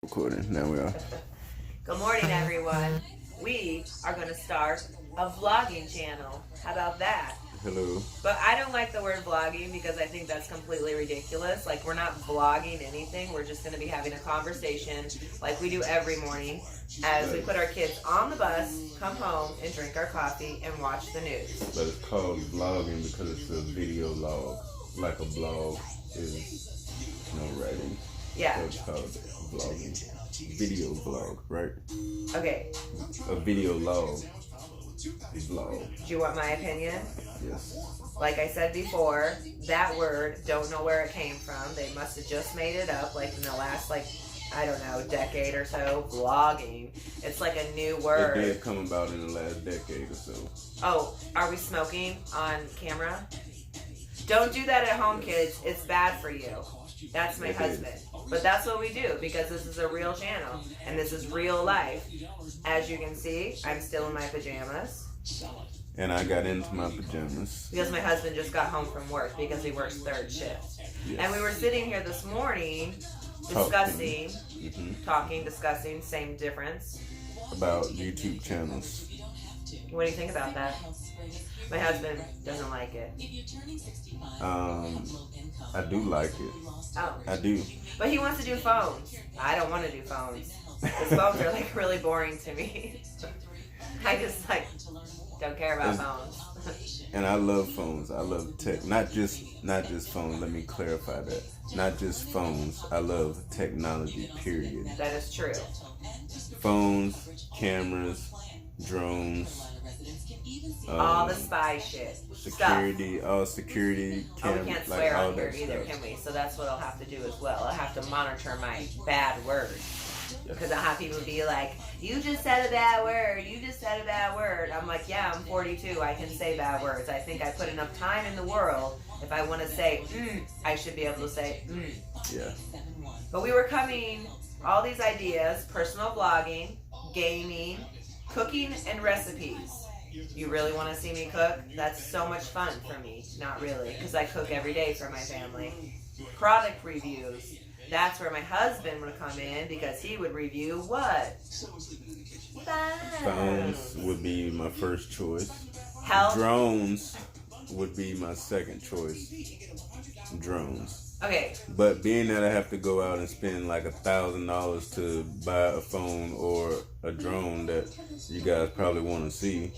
Recording. Now we are. Good morning, everyone. We are going to start a vlogging channel. How about that? Hello. But I don't like the word vlogging because I think that's completely ridiculous. Like, we're not vlogging anything. We're just going to be having a conversation like we do every morning as we put our kids on the bus, come home, and drink our coffee and watch the news. But it's called vlogging because it's a video log. Like a blog is no writing. Yeah. So it's called vlogging. Video vlog, right? Okay. A video log. Vlog. Do you want my opinion? Yes. Like I said before, that word, don't know where it came from. They must have just made it up, like in the last, I don't know, decade or so. Vlogging. It's like a new word. It did come about in the last decade or so. Oh, are we smoking on camera? Don't do that at home, kids. It's bad for you. That's my husband. But that's what we do because this is a real channel and this is real life. As you can see, I'm still in my pajamas. And I got into my pajamas. Because my husband just got home from work because he works third shift. Yes. And we were sitting here this morning discussing, discussing, same difference. About YouTube channels. What do you think about that? My husband doesn't like it. I do like it. Oh. I do. But he wants to do phones. I don't want to do phones. Because phones are really boring to me. I just don't care about phones. And I love phones. I love tech. Not just phones. Let me clarify that. Not just phones. I love technology, period. That is true. Phones, cameras, drones. All the spy shit. Security, security. We can't swear on here either, can we? So that's what I'll have to do as well. I'll have to monitor my bad words. Because I'll have people be like, you just said a bad word. You just said a bad word. I'm like, yeah, I'm 42. I can say bad words. I think I put enough time in the world. If I want to say, I should be able to say, Yeah. But we were coming, all these ideas, personal vlogging, gaming, cooking, and recipes. You really want to see me cook? That's so much fun for me. Not really, because I cook every day for my family. Product reviews. That's where my husband would come in because he would review what? Phones would be my first choice. Health. Drones would be my second choice. Drones. Okay. But being that I have to go out and spend like $1,000 to buy a phone or a drone that you guys probably want to see.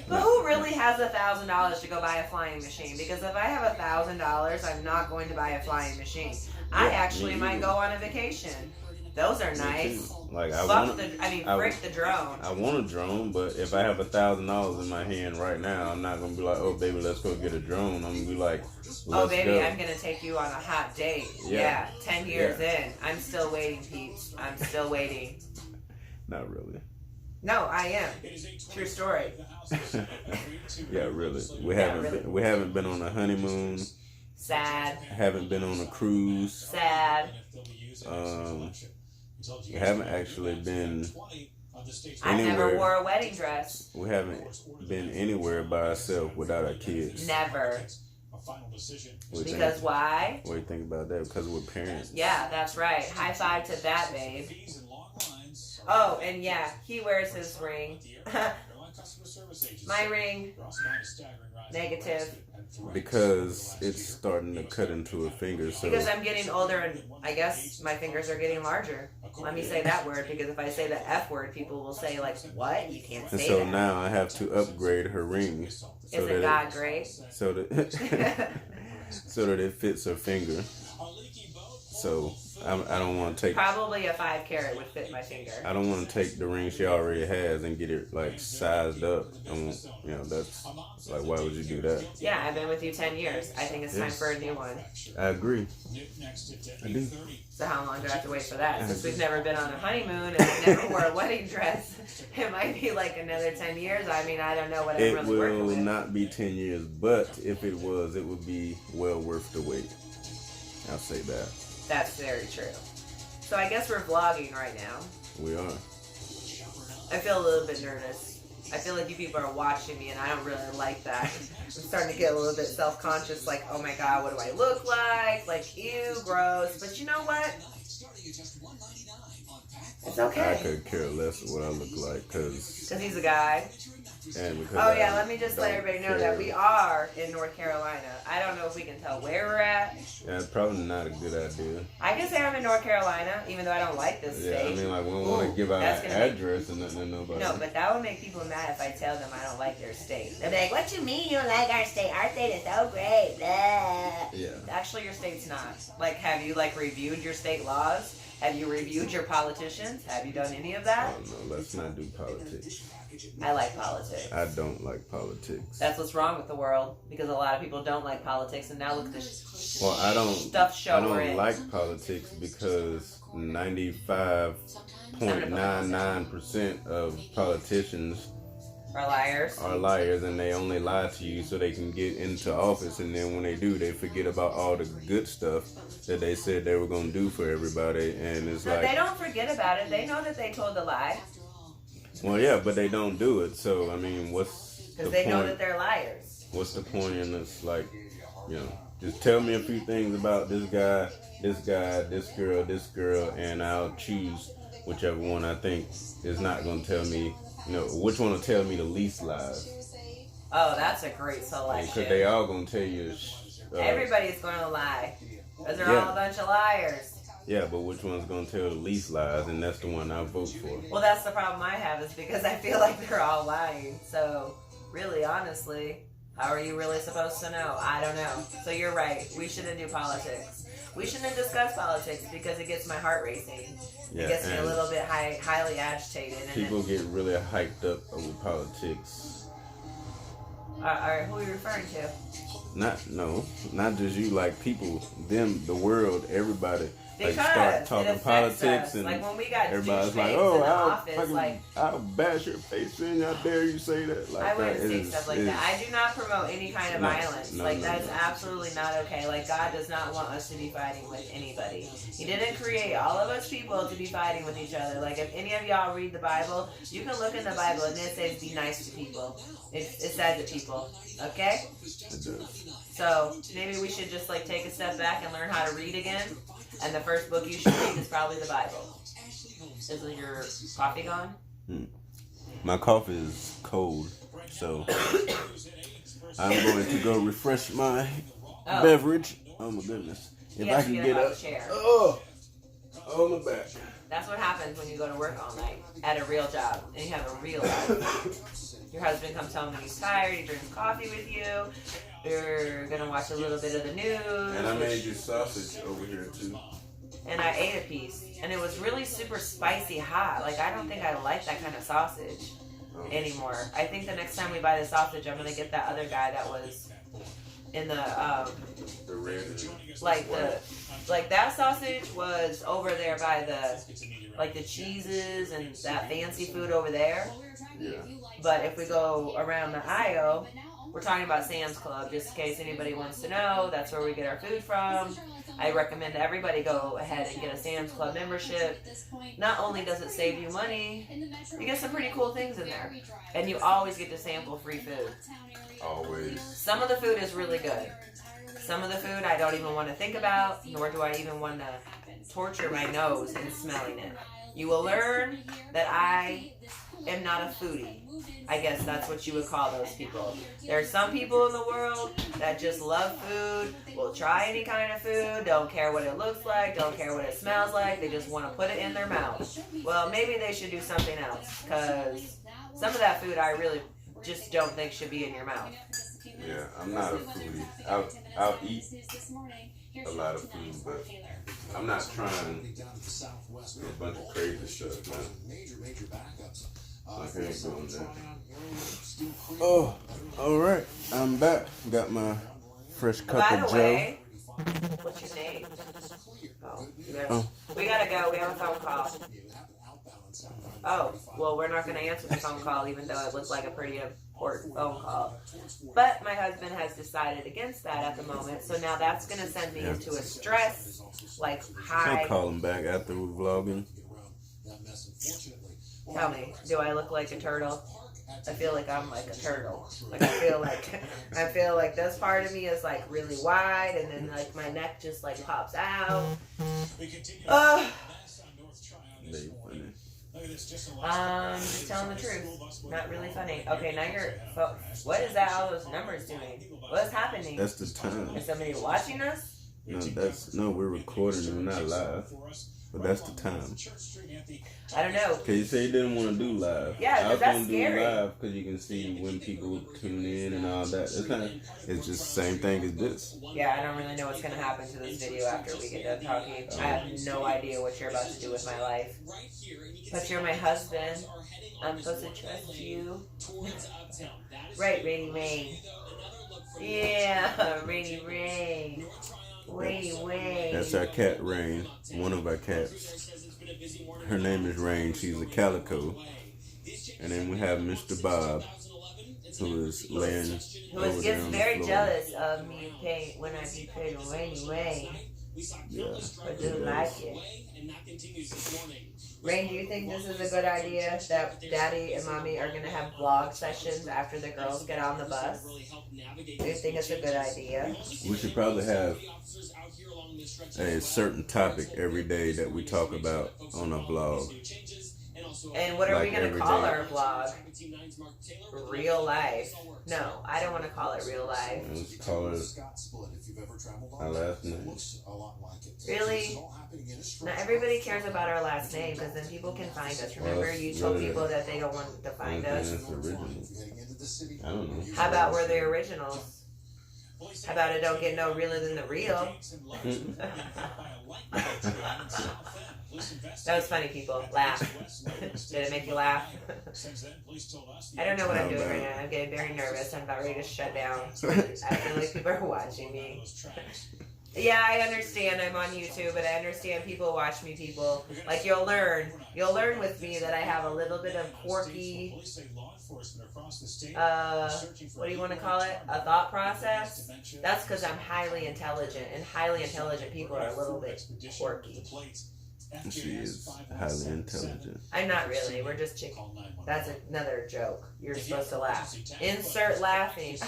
But who really has $1,000 to go buy a flying machine? Because if I have $1,000, I'm not going to buy a flying machine. I actually might go on a vacation. Those are nice. Like break the drone. I want a drone, but if I have $1,000 in my hand right now, I'm not gonna be like, oh baby, let's go get a drone. I'm gonna be like, oh baby, I'm gonna take you on a hot date. Yeah, 10 years in. I'm still waiting, peeps. I'm still waiting. Not really. No, I am. True story. Yeah, really. We haven't been on a honeymoon. Sad. Haven't been on a cruise. Sad. We haven't actually been anywhere. I never wore a wedding dress. We haven't been anywhere by ourselves without our kids. Never. Because why? What do you think about that? Because we're parents. Yeah, that's right. High five to that, babe. Oh, and yeah, he wears his ring. My ring, negative. Because it's starting to cut into a finger. So because I'm getting older and I guess my fingers are getting larger. Let me say that word because if I say the F word, people will say like, what? You can't say that. And so now I have to upgrade her ring. Isn't God great? So that so that it fits her finger. So I don't want to take... Probably a 5 carat would fit my finger. I don't want to take the ring she already has and get it like sized up. That's like, why would you do that? Yeah, I've been with you 10 years. I think it's time for a new one. I agree. I do. So how long do I have to wait for that? Since we've never been on a honeymoon and I never wore a wedding dress, it might be like another 10 years. I mean, I don't know what I'm really working with. It will not be 10 years, but if it was, it would be well worth the wait. I'll say that. That's very true. So I guess we're vlogging right now. We are. I feel a little bit nervous. I feel like you people are watching me and I don't really like that. I'm starting to get a little bit self-conscious, like, oh my god, what do I look like? Like, ew, gross. But you know what? It's okay. I could care less what I look like, Because he's a guy. and because Oh yeah, let me just let don't everybody know care. that we are in North Carolina. I don't know if we can tell where we're at. Yeah, it's probably not a good idea. I can say I'm in North Carolina, even though I don't like this Yeah, state. I mean, like, we don't want to give out that's an gonna make- address and nothing to nobody. No, but that would make people mad if I tell them I don't like their state. They'll be like, "What you mean you don't like our state? Our state is so great." Blah. Yeah. Actually, your state's not. Like, have you reviewed your state laws? Have you reviewed your politicians? Have you done any of that? Oh, no, let's not do politics. I like politics. I don't like politics. That's what's wrong with the world, because a lot of people don't like politics, and now look at this Well, I don't. stuff show I we're don't in. like politics because 95.99% of politicians Are liars. are liars, and they only lie to you so they can get into office, and then when they do, they forget about all the good stuff that they said they were going to do for everybody, and it's No, like, they don't forget about it. They know that they told the lie, well, yeah, but they don't do it. So I mean, what's the because they know that point? they're liars. What's the point in this? Like, you know, just tell me a few things about this guy, this girl, and I'll choose whichever one I think is not going to tell me. You know, which one will tell me the least lies? Oh, that's a great selection. Because they all gonna tell you. Everybody's going to lie. Because they're Yeah. all a bunch of liars. Yeah, but which one's gonna tell the least lies, and that's the one I vote for. Well, that's the problem I have, is because I feel like they're all lying. So, really, honestly, how are you really supposed to know? I don't know. So you're right. We shouldn't do politics. We shouldn't discuss politics because it gets my heart racing. Yeah, It gets me a and little bit highly agitated. And people get really hyped up over politics. who are you referring to? Not just you. Like people, them, the world, everybody. Like Because start it talking affects politics, us. and Like when we got everybody's like, douchebags "Oh, in the I'll office, fucking, like I'll bash your face in. How dare you say that?" Like I wouldn't that say is- stuff like that. I do not promote any kind of No, violence. no, Like no, that's no. absolutely not okay. Like God does not want us to be fighting with anybody. He didn't create all of us people to be fighting with each other. Like if any of y'all read the Bible, you can look in the Bible and it says be nice to people. It says to people. Okay? It does. So maybe we should just like take a step back and learn how to read again. And the first book you should read is probably the Bible. Is your coffee gone? My coffee is cold, so I'm going to go refresh my beverage. Oh my goodness! If You I have to can get get up up. off the chair. Oh my back. That's what happens when you go to work all night at a real job and you have a real life. Your husband comes home and he's tired, he drinks coffee with you, you're gonna watch a little bit of the news. And I made you sausage over here too. And I ate a piece. And it was really super spicy hot. Like I don't think I like that kind of sausage anymore. I think the next time we buy the sausage, I'm gonna get that other guy that was in the red. like that sausage was over there by the cheeses and that fancy food over there. Yeah. But if we go around the aisle, we're talking about Sam's Club, just in case anybody wants to know. That's where we get our food from. I recommend everybody go ahead and get a Sam's Club membership. Not only does it save you money, you get some pretty cool things in there. And you always get to sample free food. Always. Some of the food is really good. Some of the food I don't even want to think about, nor do I even want to torture my nose in smelling it. You will learn that I am not a foodie. I guess that's what you would call those people. There are some people in the world that just love food, will try any kind of food, don't care what it looks like, don't care what it smells like, they just want to put it in their mouth. Well, maybe they should do something else, because some of that food I really just don't think should be in your mouth. Yeah, I'm not a foodie. I'll eat a lot of food, but I'm not trying a bunch of crazy stuff, man. I can't doing that. Oh, all right. I'm back. Got my fresh cup By of the Joe. way, what's your name? We gotta go. We have a phone call. Oh, well, we're not going to answer the phone call, even though it looks like a pretty important phone call. But my husband has decided against that at the moment, so now that's going to send me into a stress, like high. I'll call him back after we're vlogging. Tell me, do I look like a turtle? I feel like I'm like a turtle. Like I feel like this part of me is like really wide, and then like my neck just like pops out. Just telling the truth. Not really funny. Okay, now you're. What is that? All those numbers doing? What's happening? That's the time. Is somebody watching us? No, we're recording and we're not live. But that's the time. I don't know. Cause you say you didn't want to do live. Yeah, because that's scary. Do live because you can see when people tune in and all that. It's just the same thing as this. Yeah, I don't really know what's gonna happen to this video after we get done talking. I have no idea what you're about to do with my life. But you're my husband. I'm supposed to trust you. Right, Rainy Rain. Yeah, Rainy Rain. Rainy Rain. That's our cat, Rain. One of our cats. Her name is Rain. She's a calico. And then we have Mr. Bob, who is laying who gets very jealous of me when I be paid Rainy Rain. Yeah. I do like it. Rain, do you think this is a good idea that Daddy and Mommy are going to have vlog sessions after the girls get on the bus? Do you think it's a good idea? We should probably have a certain topic every day that we talk about on a vlog. And what are we going to call our vlog? Real life. No, I don't want to call it real life. Let's call it our last name. Really? Not everybody cares about our last name because then people can find us. Remember, you told people that they don't want to find us. That's original. I don't know. How about we're the originals? How about it don't get no realer than the real? That was funny, people. Laugh. Did it make you laugh? I don't know what I'm doing right now. I'm getting very nervous. I'm about ready to shut down. I feel like people are watching me. Yeah, I understand I'm on YouTube, but I understand people watch me, people. Like, you'll learn with me that I have a little bit of quirky, what do you want to call it? A thought process? That's because I'm highly intelligent, and highly intelligent people are a little bit quirky. She is highly intelligent. I'm not really. We're just chicken. That's another joke. You're supposed to laugh. Insert laughing.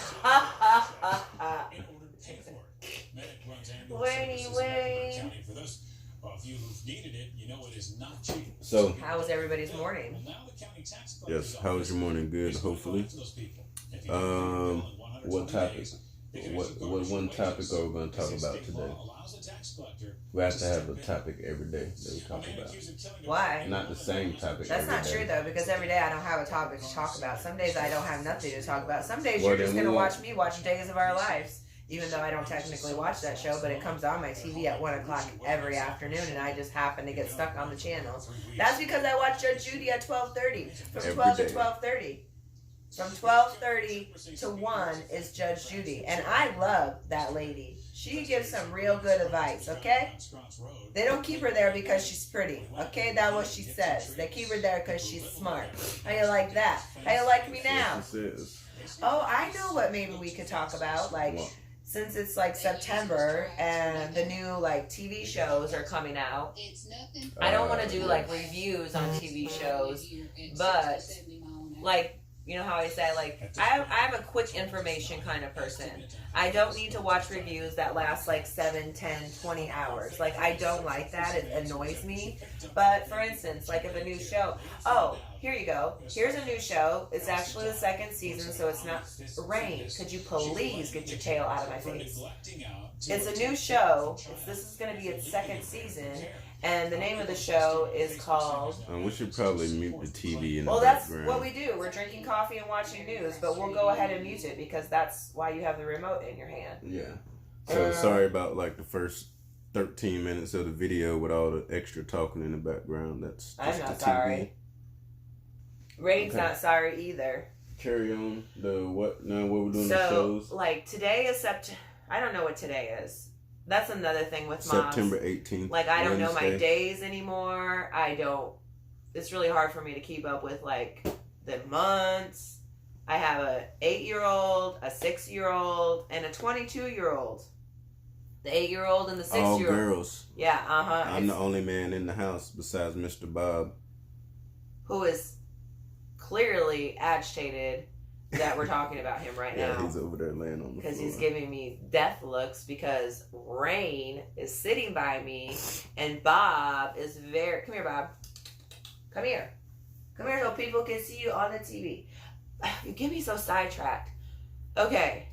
Wayne. So, how was everybody's morning? Yes, how was your morning? Good, hopefully. What topic? What one topic are we going to talk about today? We have to have a topic every day that we talk about. Why? Not the same topic. That's not true though, because every day I don't have a topic to talk about. Some days I don't have nothing to talk about. Some days you're just going to watch me watch Days of Our Lives. Even though I don't technically watch that show, but it comes on my TV at 1 o'clock every afternoon, and I just happen to get stuck on the channel. That's because I watch Judge Judy at 12:30, from 12 to 12:30. From 12:30 to 1 is Judge Judy, and I love that lady. She gives some real good advice, okay? They don't keep her there because she's pretty, okay? That's what she says. They keep her there because she's smart. How you like that? How you like me now? Oh, I know what maybe we could talk about, like... Since it's like September and the new like TV shows are coming out, I don't want to do like reviews on TV shows, but like, you know how I say, like, I'm a quick information kind of person. I don't need to watch reviews that last like 7, 10, 20 hours. Like, I don't like that. It annoys me. But for instance, like if a new show, oh, here you go. Here's a new show. It's actually the 2nd season, so it's not Rain. Could you please get your tail out of my face? It's a new show. This is going to be its 2nd season. And the name of the show is called... we should probably mute the TV in the background. Well, that's what we do. We're drinking coffee and watching news, but we'll go ahead and mute it because that's why you have the remote in your hand. Yeah. So sorry about like the first 13 minutes of the video with all the extra talking in the background. That's I'm not sorry. Rain's not sorry either. Carry on. What we're doing the shows? So, like, today is September... I don't know what today is. That's another thing with moms. September 18th. Like, I don't know my days anymore. It's really hard for me to keep up with, like, the months. I have a 8-year-old, a 6-year-old, and a 22-year-old. The 8-year-old and the 6-year-old. All girls. Yeah, I'm the only man in the house besides Mr. Bob. Who is clearly agitated that we're talking about him right now. Yeah, he's over there laying on the floor. Because he's giving me death looks because Rain is sitting by me and Bob is come here, Bob. Come here. Come here so people can see you on the TV. You get me so sidetracked. Okay.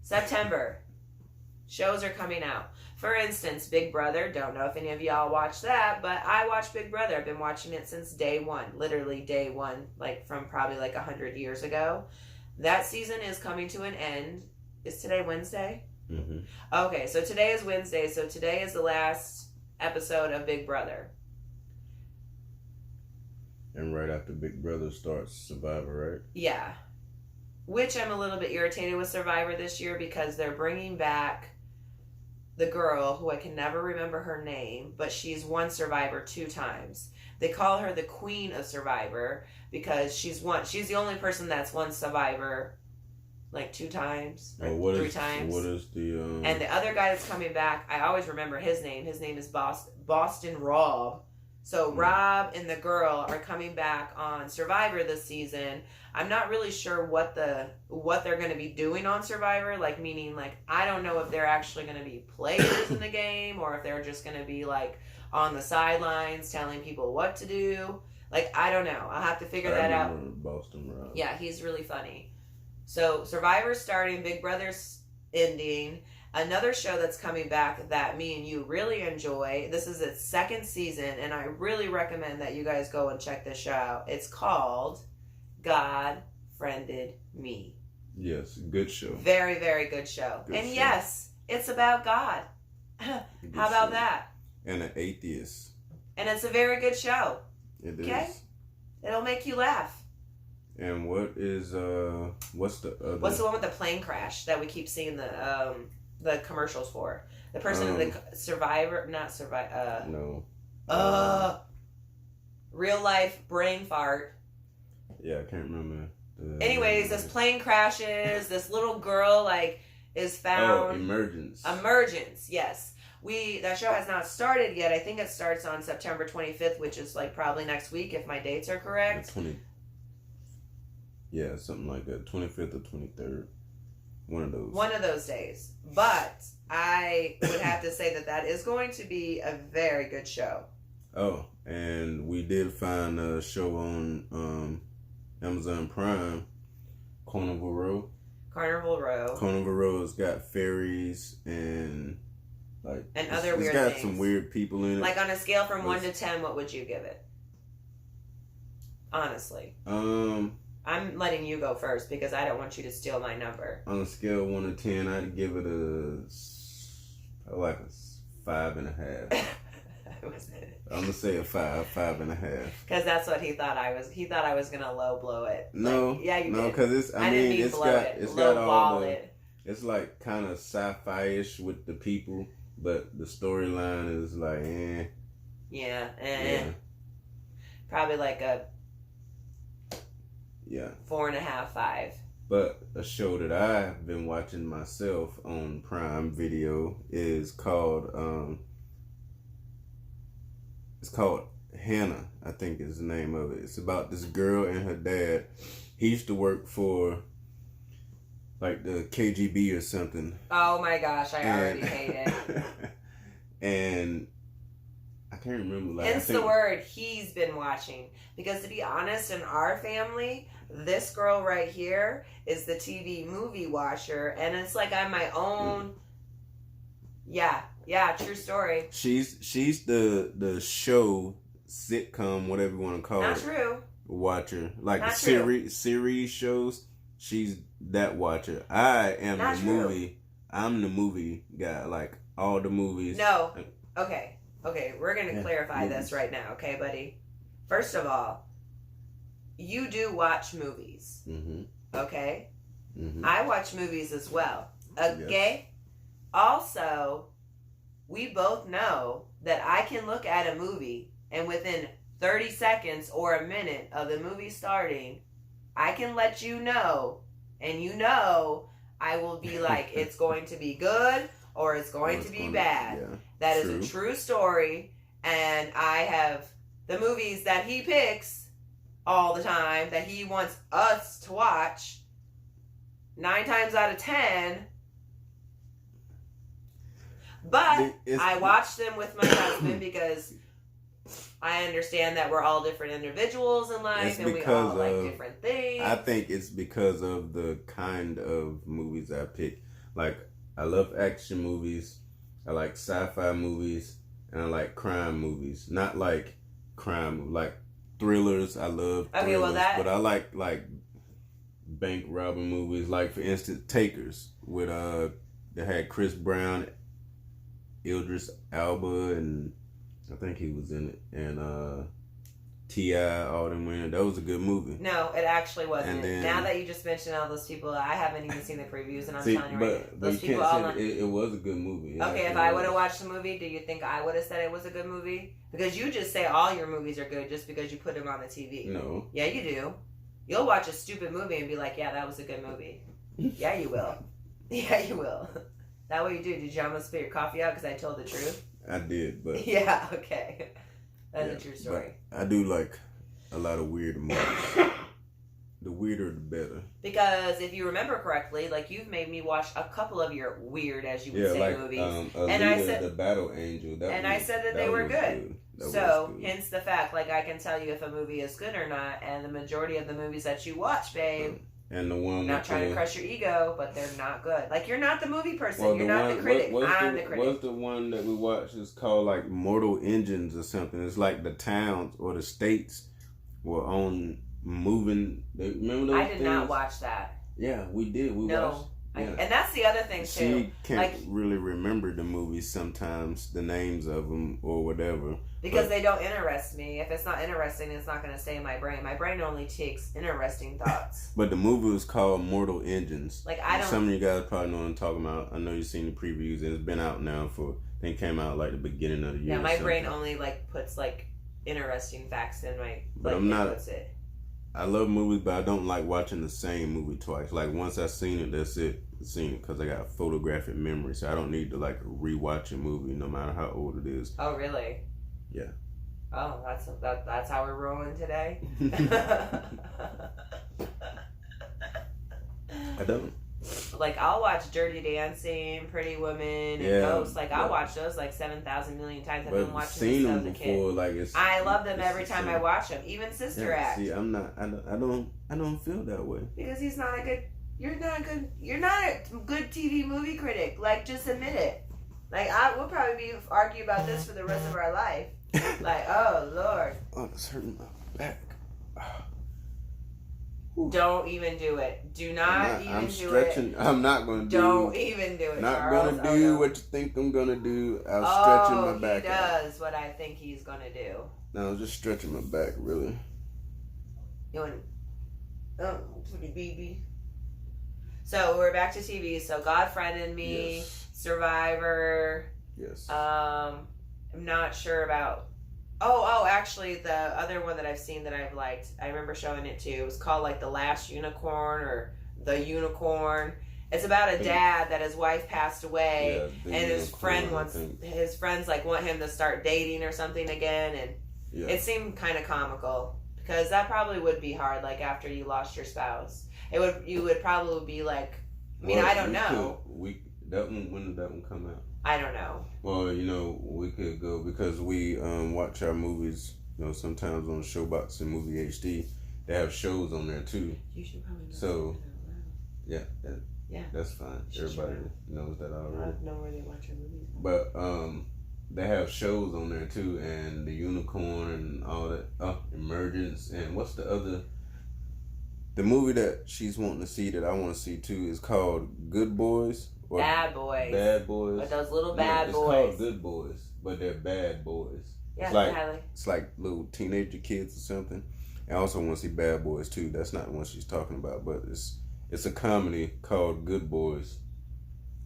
September. Shows are coming out. For instance, Big Brother. Don't know if any of y'all watch that, but I watch Big Brother. I've been watching it since day one. Literally day one. Like from probably like 100 years ago. That season is coming to an end. Is today Wednesday? Mm-hmm. Okay, so today is Wednesday. So today is the last episode of Big Brother. And right after Big Brother starts Survivor, right? Yeah. Which I'm a little bit irritated with Survivor this year because they're bringing back the girl who I can never remember her name, but she's won Survivor 2 times. They call her the Queen of Survivor because she's the only person that's won Survivor like 2 times, or 3 times. What is the And the other guy that's coming back, I always remember his name. His name is Boston Rob. So Rob and the girl are coming back on Survivor this season. I'm not really sure what they're going to be doing on Survivor, like meaning like I don't know if they're actually going to be players in the game or if they're just going to be like on the sidelines telling people what to do. Like I don't know. I'll have to figure that out. Boston Rob. Yeah, he's really funny. So Survivor's starting, Big Brother's ending. Another show that's coming back that me and you really enjoy. This is its 2nd season, and I really recommend that you guys go and check this show out. It's called God Friended Me. Yes, good show. Very, very good show. Good show. Yes, it's about God. How about that? And an atheist. And it's a very good show. It Okay? is. It'll make you laugh. And what's the other? What's the one with the plane crash that we keep seeing the commercials for? The person in the real life brain fart. Yeah, I can't remember. Anyways, this plane crashes. This little girl like is found. Oh, Emergence. Emergence, yes. That show has not started yet. I think it starts on September 25th, which is like probably next week if my dates are correct. Yeah, something like that. 25th or 23rd. One of those days. But I would have to say that is going to be a very good show. Oh, and we did find a show on Amazon Prime, Carnival Row. Carnival Row's got fairies and other weird things. It's got some weird people in it. Like on a scale from 1 to 10, what would you give it? Honestly. I'm letting you go first because I don't want you to steal my number. On a scale of 1 to 10, I'd give it a 5.5. I'm gonna say a 5.5. Because that's what he thought I was. He thought I was gonna low blow it. No, like, yeah, you no, did. because it's got all the. It's like kind of sci-fi-ish with the people, but the storyline is like, Yeah. Probably like a 4.5, 5. But a show that I've been watching myself on Prime Video is called Hannah, I think is the name of it. It's about this girl and her dad. He used to work for like the KGB or something. Oh my gosh, I already hate it. And I can't remember. Hence the word he's been watching. Because to be honest, in our family, this girl right here is the TV movie watcher. And it's like I'm my own. Yeah, true story. She's the show, sitcom, whatever you want to call it. Not true. Watcher. Like not the series shows. She's that watcher. I am not the true. movie. I'm the movie guy. Like all the movies. No. Okay, we're going to clarify this right now, okay, buddy? First of all, you do watch movies, okay? Mm-hmm. I watch movies as well, okay? Yes. Also, we both know that I can look at a movie and within 30 seconds or a minute of the movie starting, I can let you know, and you know I will be like, it's going to be good or it's going to be bad. Yeah. That is a true story, and I have the movies that he picks all the time that he wants us to watch 9 times out of 10. But I watch them with my husband because I understand that we're all different individuals in life, and we all like different things. I think it's because of the kind of movies I pick. Like, I love action movies, I like sci-fi movies, and I like crime movies. Not like crime, like thrillers. I love thrillers, but I like bank robbing movies. Like, for instance, Takers with that had Chris Brown, Idris Elba, and I think he was in it, and T.I., all them women. That was a good movie. No, it actually wasn't. Then, now that you just mentioned all those people, I haven't even seen the previews, and I'm telling you right now, those people all... It was a good movie. Okay, if I would have watched the movie, do you think I would have said it was a good movie? Because you just say all your movies are good just because you put them on the TV. No. Yeah, you do. You'll watch a stupid movie and be like, yeah, that was a good movie. Yeah, you will. Yeah, you will. That what you do. Did you almost spit your coffee out because I told the truth? I did, but... Yeah, okay. That's a true story. I do like a lot of weird movies. The weirder, the better. Because if you remember correctly, like, you've made me watch a couple of your weird, as you would say, movies. And I said the Battle Angel. I said that they were good. So, hence the fact, like, I can tell you if a movie is good or not, and the majority of the movies that you watch, babe. And the one, I'm not trying to crush your ego, but they're not good. Like, you're not the movie person. You're not the critic. I'm the critic. What's the one that we watched? It's called, like, Mortal Engines or something. It's like the towns or the states were on moving. Remember those I did not watch that. Yeah, we did. We watched. Yeah. And that's the other thing, too. She can't really remember the movies sometimes, the names of them or whatever. Because they don't interest me. If it's not interesting, it's not going to stay in my brain. My brain only takes interesting thoughts. But the movie was called Mortal Engines. Like, I don't... Some of you guys probably know what I'm talking about. I know you've seen the previews. It's been out now for... I think it came out, like, the beginning of the year. Yeah, my brain only, like, puts, like, interesting facts in my... But I'm not... I love movies, but I don't like watching the same movie twice. Like, once I've seen it, that's it. I've seen it because I got a photographic memory, so I don't need to, like, rewatch a movie no matter how old it is. Oh, really? Yeah. Oh, that's how we're rolling today? I don't. Like, I'll watch Dirty Dancing, Pretty Women, and Ghosts. Like, I'll watch those like 7,000 million times. I've been watching them since I was a kid. I love them every time I watch them. Even Sister Act. See, I'm not. I don't feel that way. Because he's not a good. You're not a good TV movie critic. Like, just admit it. Like, we'll probably argue about this for the rest of our life. Like, oh Lord. Oh, it's hurting my back. Don't even do it. Do not even do it. I'm not going to do it. Don't even do it, Not Charles. going to do what you think I'm going to do. I was stretching my back. He does what I think he's going to do. No, I was just stretching my back, really. You want... Oh, pretty baby. So, we're back to TV. So, God Friended Me, yes. Survivor. Yes. I'm not sure about... Oh, actually, the other one that I've seen that I've liked, I remember showing it to you. It was called, like, The Last Unicorn or The Unicorn. It's about a dad that his wife passed away, and his friends like want him to start dating or something again, and it seemed kind of comical because that probably would be hard. Like, after you lost your spouse, you would probably be like, I don't know. When did that one come out? I don't know. Well, we could go because we watch our movies, sometimes on Showbox and Movie HD. They have shows on there too. You should probably know. So, yeah, that's fine. Everybody knows that already. I don't know where they watch your movies. But they have shows on there too, and The Unicorn and all that. Emergence, and what's the other? The movie that she's wanting to see that I want to see too is called Good Boys. Bad Boys. Bad Boys. But those little bad boys. It's called Good Boys, but they're bad boys. Yeah, it's like little teenager kids or something. I also want to see Bad Boys too. That's not the one she's talking about, but it's a comedy called Good Boys.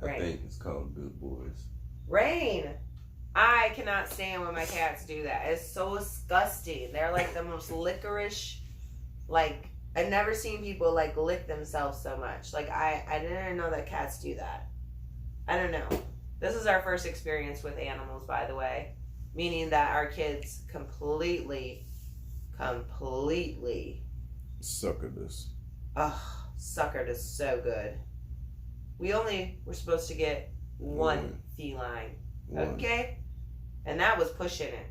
I think it's called Good Boys. Rain. I cannot stand when my cats do that. It's so disgusting. They're like the most licorice, like, I've never seen people like lick themselves so much. Like, I didn't know that cats do that. I don't know. This is our first experience with animals, by the way. Meaning that our kids completely suckered us. Oh, suckered us so good. We only were supposed to get one feline. Okay? And that was pushing it.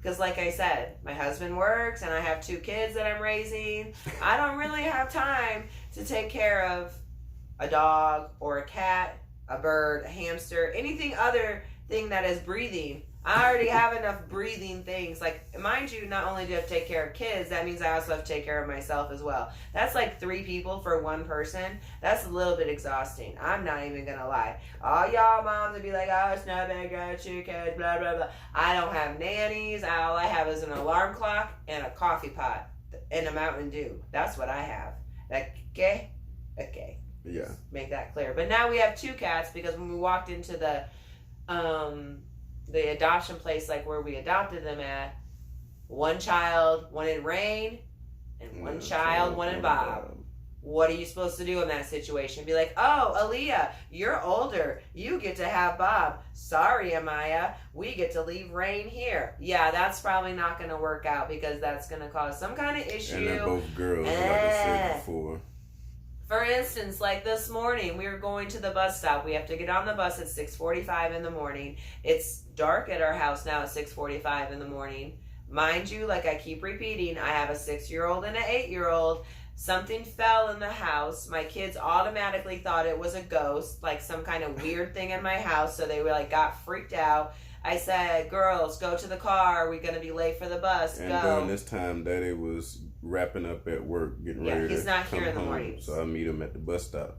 Because like I said, my husband works and I have 2 kids that I'm raising. I don't really have time to take care of a dog or a cat, a bird, a hamster, anything other thing that is breathing. I already have enough breathing things. Like, mind you, not only do I have to take care of kids, that means I also have to take care of myself as well. That's like 3 people for 1 person. That's a little bit exhausting. I'm not even going to lie. All y'all moms would be like, oh, it's not bad, got 2 kids, blah, blah, blah. I don't have nannies. All I have is an alarm clock and a coffee pot and a Mountain Dew. That's what I have. Okay? Okay. Yeah. Make that clear. But now we have 2 cats because when we walked into the adoption place, like where we adopted them at, 1 child wanted Rain and 1 child wanted Bob. What are you supposed to do in that situation? Be like, oh, Aaliyah, you're older. You get to have Bob. Sorry, Amaya. We get to leave Rain here. Yeah, that's probably not going to work out because that's going to cause some kind of issue. And they're both girls, like I said before. For instance, like this morning, we were going to the bus stop. We have to get on the bus at 6:45 in the morning. It's dark at our house now at 6:45 in the morning. Mind you, like I keep repeating, I have a 6-year-old and an 8-year-old. Something fell in the house. My kids automatically thought it was a ghost, like some kind of weird thing in my house. So they were like, got freaked out. I said, girls, go to the car. We're going to be late for the bus. And go. during this time, Daddy was wrapping up at work, getting ready to he's not come here in the home. mornings. So I meet him at the bus stop.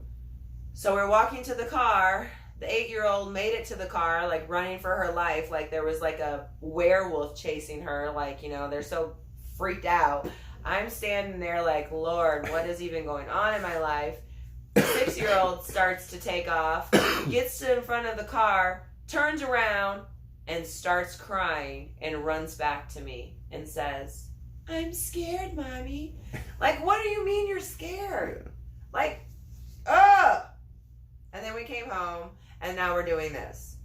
So we're walking to the car. The 8-year-old made it to the car, like running for her life. Like there was like a werewolf chasing her. Like, you know, they're so freaked out. I'm standing there like, Lord, what is even going on in my life? The 6-year-old starts to take off, gets to in front of the car, turns around, and starts crying and runs back to me and says, I'm scared, Mommy. Like, what do you mean you're scared? Yeah. Like, ugh! And then we came home, and now we're doing this.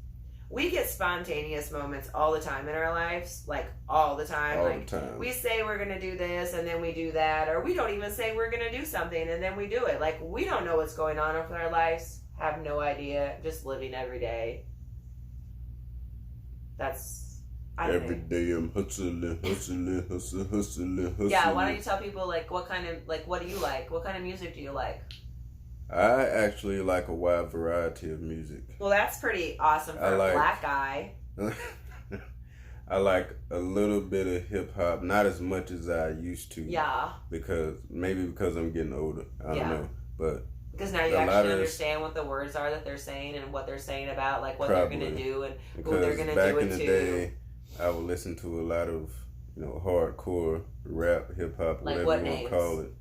We get spontaneous moments all the time in our lives, like all the time. All like, the time. we say we're going to do this, and then we do that, or we don't even say we're going to do something, and then we do it. Like, we don't know what's going on with our lives, have no idea, just living every day. That's, I don't Every know. day I'm hustling. Yeah, why don't you tell people, like, what kind of, like, what do you like? What kind of music do you like? I actually like a wide variety of music. Well, that's pretty awesome for a black guy. I like a little bit of hip hop, not as much as I used to. Yeah. Because I'm getting older. I don't know. But because now you actually understand what the words are that they're saying and what they're saying about, like what they're gonna do and who they're gonna do it to. Back in the day, I would listen to a lot of, hardcore rap, hip hop, like whatever you want to call it.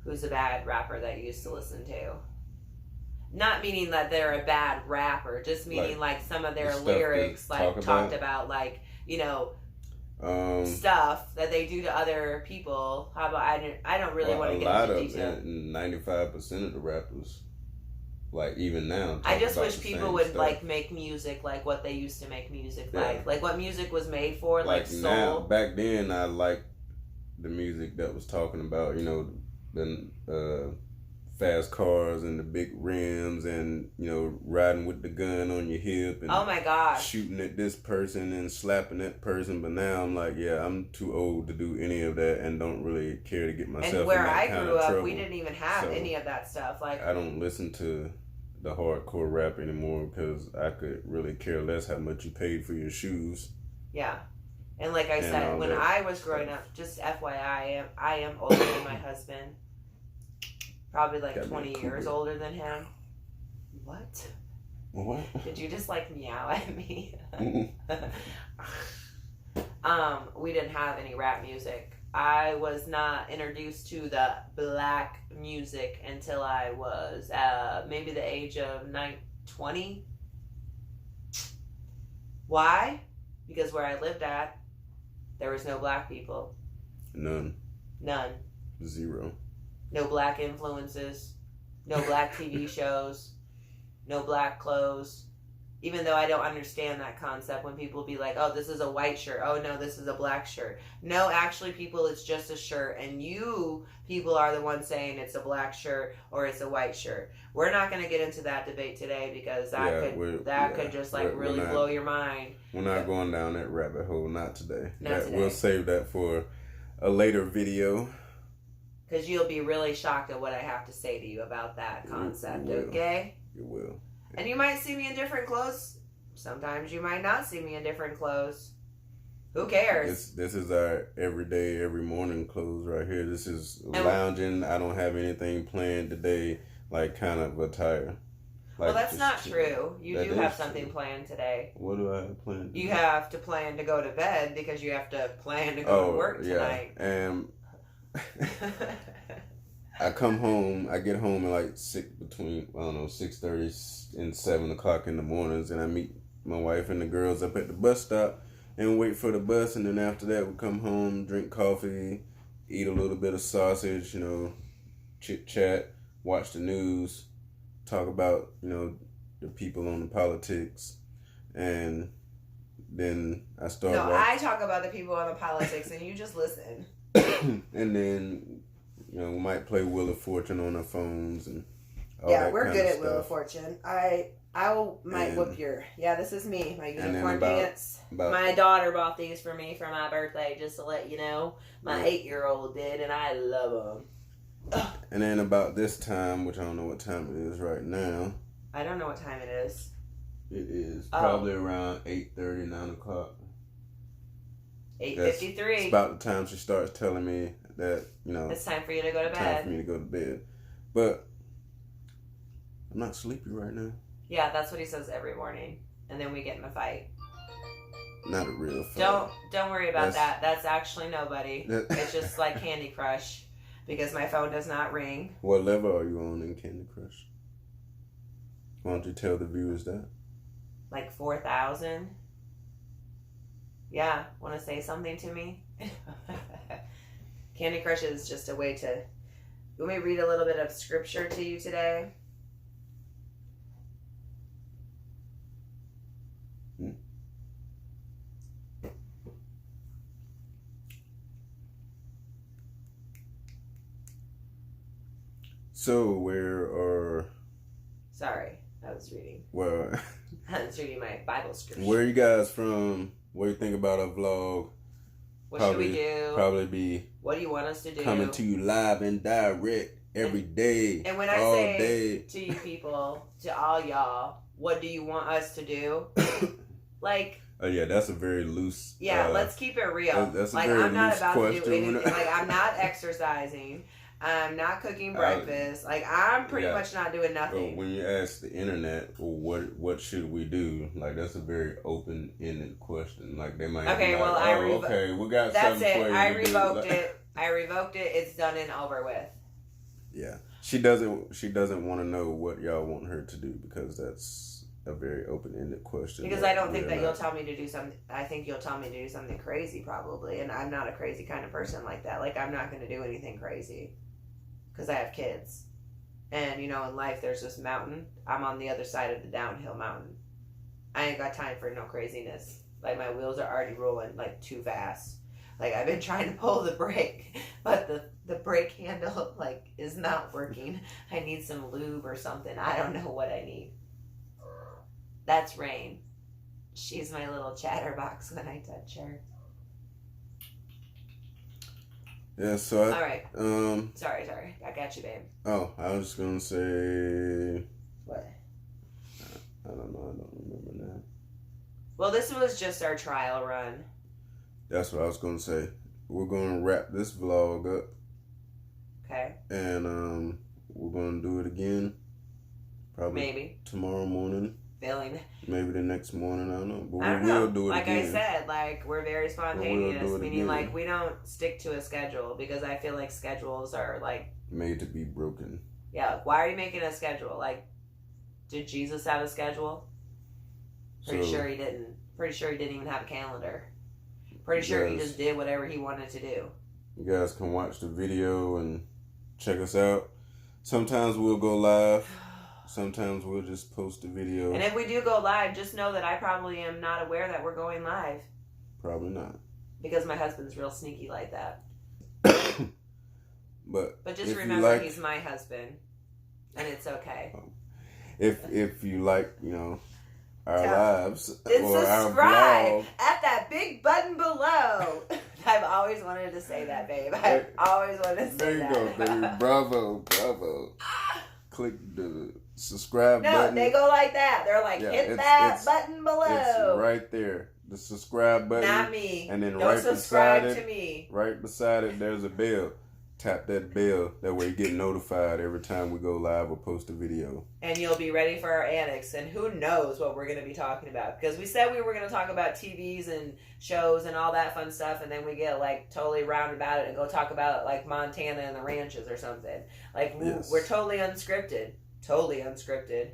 Who's a bad rapper that you used to listen to? Not meaning that they're a bad rapper, just meaning like some of their lyrics, like talked about, like, stuff that they do to other people. How about I don't really want to get into detail. 95% of the rappers, like even now, I just wish people would stuff. Like make music like what they used to make music like what music was made for, like soul. Now, back then, I liked the music that was talking about, the fast cars and the big rims and, riding with the gun on your hip and oh my gosh, shooting at this person and slapping that person. But now I'm like, I'm too old to do any of that and don't really care to get myself in that kind of trouble. And where I grew up, we didn't even have any of that stuff. Like, I don't listen to the hardcore rap anymore because I could really care less how much you paid for your shoes. Yeah. And like I said, when I was growing up, just FYI, I am older than my husband. Probably like 20 years older than him. What? What? Did you just like meow at me? We didn't have any rap music. I was not introduced to the black music until I was maybe the age of 20. Why? Because where I lived at, there was no black people. None. Zero. No black influences. No black TV shows. No black clothes. Even though I don't understand that concept when people be like, oh, this is a white shirt. Oh, no, this is a black shirt. No, actually, people, it's just a shirt. And you people are the ones saying it's a black shirt or it's a white shirt. We're not going to get into that debate today because that could just really blow your mind. We're not going down that rabbit hole. Not today. Today. We'll save that for a later video. Because you'll be really shocked at what I have to say to you about that concept, okay? You will. And you might see me in different clothes. Sometimes you might not see me in different clothes. Who cares? This is our everyday, every morning clothes right here. This is lounging. I don't have anything planned today, like kind of attire. Well, that's not true. You do have something planned today. What do I have planned? You have to plan to go to bed because you have to plan to go to work tonight. Yeah. And I come home. I get home at between 6:30 and 7 o'clock in the mornings, and I meet my wife and the girls up at the bus stop and wait for the bus. And then after that, we come home, drink coffee, eat a little bit of sausage, chit chat, watch the news, talk about the people on the politics, and then I start. No, I talk about the people on the politics, and you just listen. And then we might play Wheel of Fortune on our phones and all yeah, that we're good at stuff. Wheel of Fortune. I might whoop your. Yeah, this is me. My unicorn pants. My daughter bought these for me for my birthday, just to let you know. My 8-year-old did, and I love them. And then about this time, which I don't know what time it is right now. I don't know what time it is. It is probably around 8:30, 9 o'clock. 8:53. It's about the time she starts telling me that, it's time for you to go to bed. Time for me to go to bed. But I'm not sleepy right now. Yeah, that's what he says every morning. And then we get in a fight. Not a real fight. Don't worry about that. That's actually nobody. It's just like Candy Crush. Because my phone does not ring. What level are you on in Candy Crush? Why don't you tell the viewers that? Like 4,000. Yeah, want to say something to me? Candy Crush is just a way to... Let me read a little bit of scripture to you today. So, where are... Sorry, I was reading. Well... I was reading my Bible scripture. Where are you guys from? What do you think about our vlog? What should we do? Probably be... What do you want us to do? Coming to you live and direct every day. And when I say to you people, to all y'all, what do you want us to do? Yeah, that's a very loose... Yeah, let's keep it real. That's a very I'm not loose about question. to do anything. I'm not exercising. I'm not cooking breakfast. I'm pretty much not doing nothing. When you ask the internet, what should we do? That's a very open-ended question. They might we got that's something it. for you. I revoked it. I revoked it. It's done and over with. Yeah. She doesn't want to know what y'all want her to do because that's a very open-ended question. Because I don't think that you'll tell me to do something. I think you'll tell me to do something crazy probably. And I'm not a crazy kind of person like that. I'm not going to do anything crazy. Because I have kids. And, in life there's this mountain. I'm on the other side of the downhill mountain. I ain't got time for no craziness. My wheels are already rolling, too fast. I've been trying to pull the brake, but the brake handle, is not working. I need some lube or something. I don't know what I need. That's Rain. She's my little chatterbox when I touch her. Yeah, so all right. Sorry. I got you, babe. Oh, I was just gonna say. What? I don't know. I don't remember now. Well, this was just our trial run. That's what I was gonna say. We're gonna wrap this vlog up. Okay. And we're gonna do it again. Probably maybe tomorrow morning. Maybe the next morning, I don't know. But we will do it again. Like I said, we're very spontaneous, meaning we don't stick to a schedule because I feel like schedules are made to be broken. Yeah, why are you making a schedule? Did Jesus have a schedule? Pretty sure he didn't. Pretty sure he didn't even have a calendar. Pretty sure he just did whatever he wanted to do. You guys can watch the video and check us out. Sometimes we'll go live. sometimes we'll just post a video. And if we do go live, just know that I probably am not aware that we're going live. Probably not. Because my husband's real sneaky like that. But just remember, he's my husband. And it's okay. If you like, our lives and or subscribe our vlog, at that big button below. I've always wanted to say that, babe. I've always wanted to say there you that. go, baby. Bravo. Click the subscribe button. No, they go like that. They're like, hit that button below. It's right there. The subscribe button. Not me. And then Don't right subscribe beside it, to me. right beside it, there's a bell. Tap that bell. That way you get notified every time we go live or post a video. And you'll be ready for our annex. And who knows what we're going to be talking about. Because we said we were going to talk about TVs and shows and all that fun stuff. And then we get like totally round about it and go talk about like Montana and the ranches or something. Like we're totally unscripted. Totally unscripted.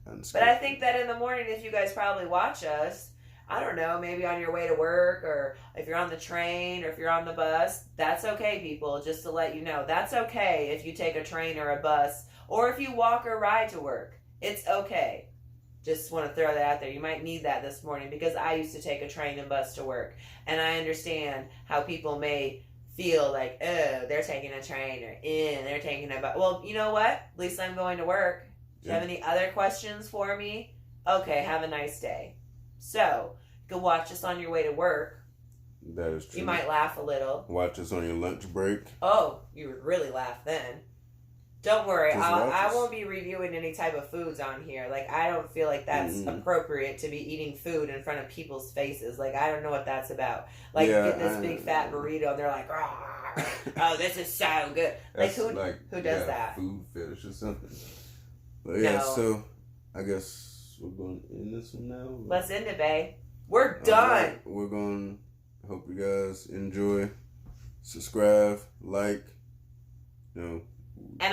But I think that in the morning, if you guys probably watch us, I don't know, maybe on your way to work, or if you're on the train, or if you're on the bus, that's okay, people, just to let you know. That's okay if you take a train or a bus, or if you walk or ride to work. It's okay. Just want to throw that out there. You might need that this morning, because I used to take a train and bus to work, and I understand how people may feel like, oh, they're taking a train, or they're taking a bus. Well, you know what? At least I'm going to work. Do you have any other questions for me? Okay, have a nice day. So, go watch us on your way to work. That is true. You might laugh a little. Watch us on your lunch break. Oh, you would really laugh then. Don't worry, I won't be reviewing any type of foods on here. Like, I don't feel like that's appropriate to be eating food in front of people's faces. Like, I don't know what that's about. Like, get this big fat burrito and they're like, oh, this is so good. Like, who does that? Food fetish or something. But yeah, No. So I guess we're going to end this one now. Let's end it, babe. We're done. Right. We're going to hope you guys enjoy. Subscribe, like, And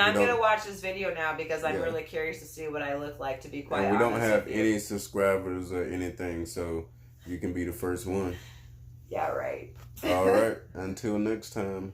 I'm going to watch this video now because I'm really curious to see what I look like, to be quite honest. And we don't have any subscribers or anything, so you can be the first one. Yeah, right. All right. Until next time.